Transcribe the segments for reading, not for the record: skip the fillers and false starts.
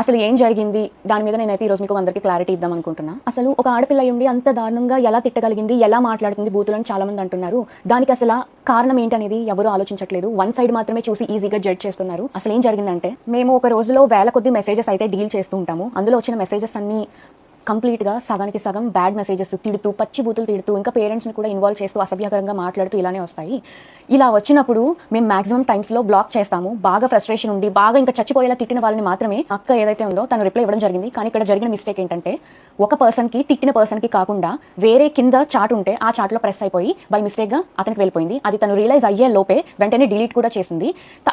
అసలు ఏం జరిగింది దాని మీద నేనైతే ఈరోజు మీకు అందరికీ క్లారిటీ ఇద్దాం అనుకుంటున్నా. అసలు ఒక ఆడపిల్ల ఉండి అంత దారుణంగా ఎలా తిట్టగలిగింది, ఎలా మాట్లాడుతుంది బూతులని చాలా మంది అంటున్నారు. దానికి అసలు కారణం ఏంటనేది ఎవరు ఆలోచించట్లేదు. వన్ సైడ్ మాత్రమే చూసి ఈజీగా జడ్జ్ చేస్తున్నారు. అసలు ఏం జరిగిందంటే, మేము ఒక రోజులో వేల కొద్ది మెసేజెస్ అయితే డీల్ చేస్తూ ఉంటాము. అందులో వచ్చిన మెసేజెస్ అన్ని కంప్లీట్గా సగానికి సగం బ్యాడ్ మెసేజెస్ తిడుతూ, పచ్చి బూతులు తిడుతూ, ఇంకా పేరెంట్స్ని కూడా ఇన్వాల్వ్ చేస్తూ, అసభ్యకరంగా మాట్లాడుతూ ఇలానే వస్తాయి. ఇలా వచ్చినప్పుడు మేము మాక్సిమం టైమ్స్లో బ్లాక్ చేస్తాము. బాగా ఫ్రస్ట్రేషన్ ఉండి బాగా ఇంకా చచ్చిపోయేలా తిట్టిన వాళ్ళని మాత్రమే అక్క ఏదైతే ఉందో తను రిప్లై ఇవ్వడం జరిగింది. కానీ ఇక్కడ జరిగిన మిస్టేక్ ఏంటంటే, ఒక పర్సన్కి తిట్టిన పర్సన్కి కాకుండా వేరే కింద చాట్ ఉంటే ఆ చాట్లో ప్రెస్ అయిపోయి బై మిస్టేక్గా అతనికి వెళ్ళిపోయింది. అది తను రియలైజ్ అయ్యే లోపే వెంటనే డిలీట్ కూడా చేసింది.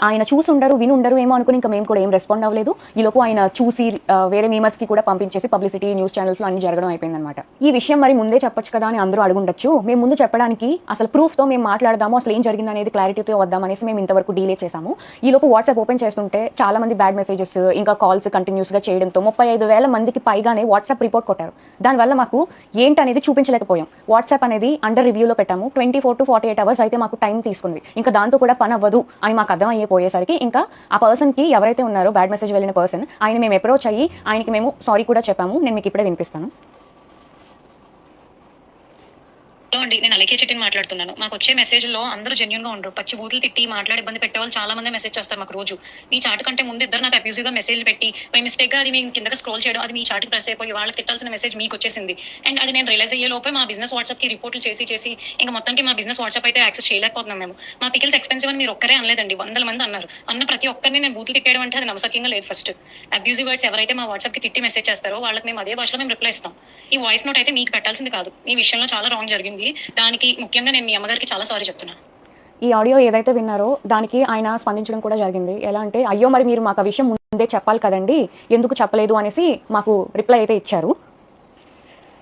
ఆయన చూసి ఉండరు, విని ఉండరు ఏమో అనుకుని ఇంకా మేము కూడా ఏం రెస్పాండ్ అవ్వలేదు. ఈ లోపు ఆయన చూసి వేరే మీమర్స్కి కూడా పంపించేసి పబ్లిసిటీ న్యూస్ ఛానల్స్లో అన్ని జరగడం అయిపోయిందన్నమాట. ఈ విషయం మరి ముందే చెప్పొచ్చు కదా అని అందరూ అడుగుండొచ్చు. మేము ముందు చెప్పడానికి అసలు ప్రూఫ్తో మేము మాట్లాడదాము, అసలు ఏం జరిగింది అనేది క్లారిటీతో వద్దామనేసి మేము ఇంతవరకు డీలే చేసాము. ఈ లోపు వాట్సాప్ ఓపెన్ చేస్తుంటే చాలా మంది బ్యాడ్ మెసేజెస్ ఇంకా కాల్స్ కంటిన్యూస్గా చేయడంతో 35,000 మందికి పైగానే వాట్సాప్ రిపోర్ట్ కొట్టారు. దానివల్ల మాకు ఏంటనేది చూపించలేకపోయాం. వాట్సాప్ అనేది అండర్ రివ్యూలో పెట్టాము. 24 to 48 hours అయితే మాకు టైం తీసుకుంది. ఇంకా దాంతో కూడా పని అవ్వదు అని మాకు అర్థం అయిపోయేసరికి ఇంకా ఆ పర్సన్కి ఎవరైతే ఉన్నారో బ్యాడ్ మెసేజ్ వెళ్ళిన పర్సన్, ఆయన మేము అప్రోచ్ అయ్యి ఆయనకి మేము సారీ కూడా చెప్పాము. నేను మీకు ఇప్పుడే వినిపిస్తాను. అండి, నేను అలేఖ్య చెట్టిని మాట్లాడుతున్నాను. మాకు వచ్చే మెసేజ్ లో అందరూ జెన్యున్ గా ఉండరు. పచ్చి బూతులు తిట్టి మాట్లాడి ఇబ్బంది పెట్టే వాళ్ళు చాలా మంది మెసేజ్ చేస్తారు మాకు రోజు. మీ చాట్ కంటే ముందు ఇద్దరు నాకు అబ్యూజివ్ గా మెసేజ్ పెట్టి బై మిస్టేక్ గా అది మీ కిందకి స్క్రోల్ చేయడం, అది మీ చాట్ ప్రెస్ అయిపోయి వాళ్ళకి తిట్టాల్సిన మెసేజ్ మీకు వచ్చేసింది. అండ్ అది నేను రియలైజ్ అయ్యే లోపే మా బిజినెస్ వాట్సాప్ కి రిపోర్ట్లు చేసి ఇంకా మొత్తానికి మా బిజినెస్ వాట్సాప్ అయితే యాక్సెస్ చేయలేకపోతున్నాం మేము. మా పికిల్స్ ఎక్స్పెన్సివ్ అని మీరు ఒక్కరే అనలేదండి, 100 మంది అన్నారు. అన్న ప్రతి ఒక్కరిని నేను బూతులు తిట్టేయడం అంటే అది నమ్మసక్యంగా లేదు. ఫస్ట్ అబ్యూజివ్ వర్డ్స్ ఎవరైతే మా వాట్సాప్ కి తిట్టి మెసేజ్ చేస్తారో వాళ్ళకి మేము అదే భాషలో మేము రిప్లై ఇస్తాం. ఈ వాయిస్ నోట్ అయితే మీకు పెట్టాల్సింది కాదు. మీ విషయంలో చాలా రాంగ్ జరిగింది. దానికి ముఖ్యంగా నేను మీ అమ్మగారికి చాలా సారీ చెప్తున్నా. ఈ ఆడియో ఏదైతే విన్నారో దానికి ఆయన స్పందించడం కూడా జరిగింది. ఎలా అంటే, అయ్యో మరి మీరు మాకు ఆ విషయం ముందే చెప్పాలి కదండి, ఎందుకు చెప్పలేదు అనేసి మాకు రిప్లై అయితే ఇచ్చారు.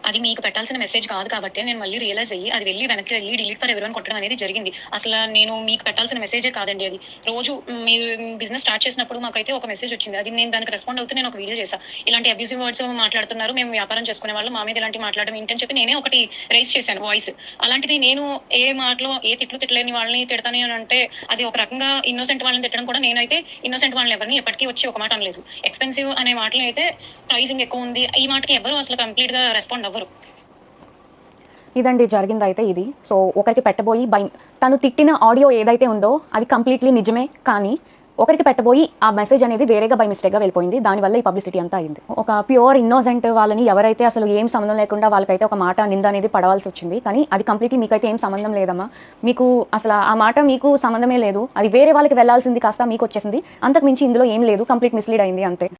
అది మీకు పెట్టాల్సిన మెసేజ్ కాదు కాబట్టి నేను మళ్ళీ రియలైజ్ అయ్యి అది వెనక్కి వెళ్ళి డిలీట్ ఫర్ ఎవరీవన్ కొట్టడం అనేది జరిగింది. అసలు నేను మీకు పెట్టాల్సిన మెసేజే కాదండి. అది రోజు మీరు బిజినెస్ స్టార్ట్ చేసినప్పుడు మాకైతే ఒక మెసేజ్ వచ్చింది. అది నేను దానికి రెస్పాండ్ అవుతూ నేను ఒక వీడియో చేశాను. ఇలాంటి అబ్యూజివ్ వర్డ్స్ మాట్లాడుతున్నారు, మేము వ్యాపారం చేసుకునే వాళ్ళు, మా మీద ఇలాంటి మాట్లాడడం ఏంటని చెప్పి నేనే ఒకటి రైజ్ చేశాను వాయిస్. అలాంటిది నేను ఏ మాటలో ఏ తిట్లేని వాళ్ళని తిడతాను అని అంటే, అది ఒక రకంగా ఇన్నోసెంట్ వాళ్ళని తిట్టడం కూడా. నేనైతే ఇన్నోసెంట్ వాళ్ళని ఎవరిని ఎప్పటికీ వచ్చి ఒక మాట అనలేదు. ఎక్స్పెన్సివ్ అనే మాటలు అయితే ప్రైజింగ్ ఎక్కువ ఉంది, ఈ మాటకి ఎవరు అసలు కంప్లీట్ గా రెస్పాండ్ అవ్వరు. ఇదండి జరిగింది అయితే ఇది. సో ఒకరికి పెట్టబోయి తను తిట్టిన ఆడియో ఏదైతే ఉందో అది కంప్లీట్లీ నిజమే, కానీ ఒకరికి పెట్టబోయి ఆ మెసేజ్ అనేది వేరేగా బై మిస్టేక్గా వెళ్ళిపోయింది. దానివల్ల ఈ పబ్లిసిటీ అంతా అయింది. ఒక ప్యూర్ ఇన్నోసెంట్ వాళ్ళని ఎవరైతే అసలు ఏం సంబంధం లేకుండా వాళ్ళకైతే ఒక మాట నింద అనేది పడవలసి వచ్చింది. కానీ అది కంప్లీట్లీ మీకైతే ఏం సంబంధం లేదమ్మా. మీకు అసలు ఆ మాట మీకు సంబంధమే లేదు. అది వేరే వాళ్ళకి వెళ్లాల్సింది కాస్త మీకు వచ్చేసింది. అంతకు మించి ఇందులో ఏం లేదు. కంప్లీట్ మిస్లీడ్ అయింది అంతే.